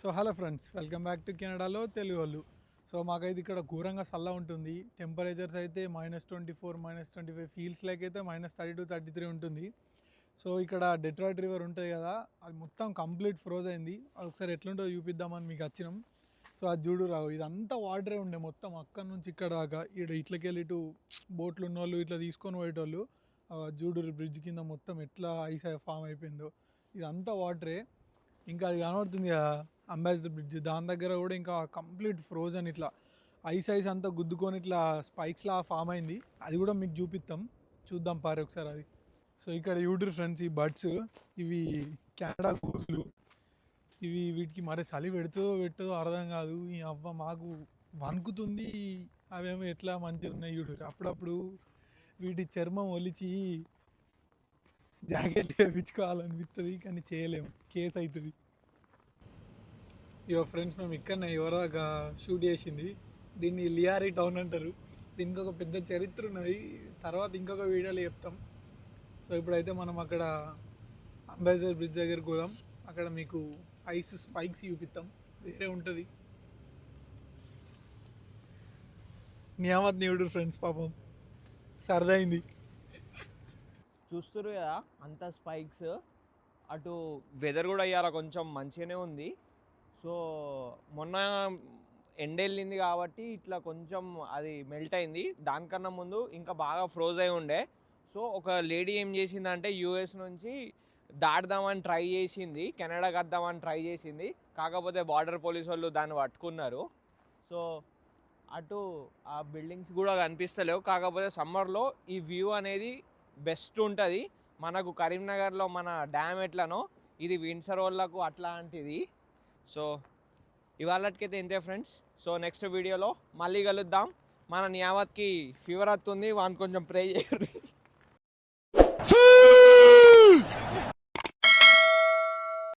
So hello friends, welcome back to కెనడాలో తెలుగు వాళ్ళు. So మాకైతే ఇక్కడ ఘోరంగా చల్ల ఉంటుంది. టెంపరేచర్స్ అయితే -24 -25 ఫీల్స్ లైక్ అయితే -32 33 ఉంటుంది. సో ఇక్కడ డెట్రాయిట్ రివర్ ఉంటుంది కదా, అది మొత్తం కంప్లీట్ ఫ్రోజ్ అయింది. అది ఒకసారి ఎట్లుంటో చూపిద్దామని మీకు వచ్చినాం. సో అది చూడు రావు, ఇదంతా వాటరే ఉండే మొత్తం అక్కడ నుంచి ఇక్కడ దాకా. ఇట్లకెళ్ళి ఇటు బోట్లు ఉన్నోళ్ళు ఇట్లా తీసుకొని పోయేటోళ్ళు. జూడు బ్రిడ్జ్ కింద మొత్తం ఎట్లా ఐస్ ఫామ్ అయిపోయిందో, ఇదంతా వాటరే. ఇంకా అది కనబడుతుంది కదా అంబాసిడర్ బ్రిడ్జ్, దాని దగ్గర కూడా ఇంకా కంప్లీట్ ఫ్రోజన్, ఇట్లా ఐస్ అంతా గుద్దుకొని ఇట్లా స్పైక్స్లా ఫామ్ అయింది. అది కూడా మీకు చూపిస్తాం, చూద్దాం పారి ఒకసారి అది. సో ఇక్కడ యూట్యూబ్ ఫ్రెండ్స్, ఈ బర్డ్స్ ఇవి కెనడా గూసులు. వీటికి మరి చలి పెట్టదో అర్థం కాదు. ఈ అవ్వ మాకు వణుకుతుంది, అవేమో ఎట్లా మంచిగా ఉన్నాయి యూట్యూబ్. అప్పుడప్పుడు వీటి చర్మం ఒలిచి జాకెట్ వేయించుకోవాలనిపిస్తుంది, కానీ చేయలేము, కేసు అవుతుంది. ఇవో ఫ్రెండ్స్, మేము ఇక్కడనే ఎవరాగా షూట్ చేసింది. దీన్ని లియారీ టౌన్ అంటారు. దీనికి ఒక పెద్ద చరిత్ర ఉన్నది, తర్వాత ఇంకొక వీడియోలో చెప్తాం. సో ఇప్పుడైతే మనం అక్కడ అంబాసిడర్ బ్రిడ్జ్ దగ్గరికి పోదాం. అక్కడ మీకు ఐస్ స్పైక్స్ చూపిస్తాం, వేరే ఉంటుంది. నియామత్ నీవుడు ఫ్రెండ్స్, పాపం సరదైంది. చూస్తున్నారు కదా అంత స్పైక్స్. అటు వెదర్ కూడా ఇవాళ కొంచెం మంచిగానే ఉంది. సో మొన్న ఎండెళ్ళింది కాబట్టి ఇట్లా కొంచెం అది మెల్ట్ అయింది. దానికన్నా ముందు ఇంకా బాగా ఫ్రోజ్ అయి ఉండే. సో ఒక లేడీ ఏం చేసిందంటే యూఎస్ నుంచి దాటుదామని ట్రై చేసింది, కెనడాకి వద్దామని ట్రై చేసింది. కాకపోతే బార్డర్ పోలీస్ వాళ్ళు దాన్ని పట్టుకున్నారు. సో అటు ఆ బిల్డింగ్స్ కూడా కనిపిస్తలేవు. కాకపోతే సమ్మర్లో ఈ వ్యూ అనేది బెస్ట్ ఉంటుంది. మనకు కరీంనగర్లో మన డ్యామ్ ఎట్లనో ఇది విండ్సర్ వాళ్ళకు అట్లాంటిది. సో ఇవాళకైతే ఇంతే ఫ్రెండ్స్. సో నెక్స్ట్ వీడియోలో మళ్ళీ కలుద్దాం. మన నియామత్కి ఫీవర్ వస్తుంది, వాని కొంచెం ప్రే చేయరు.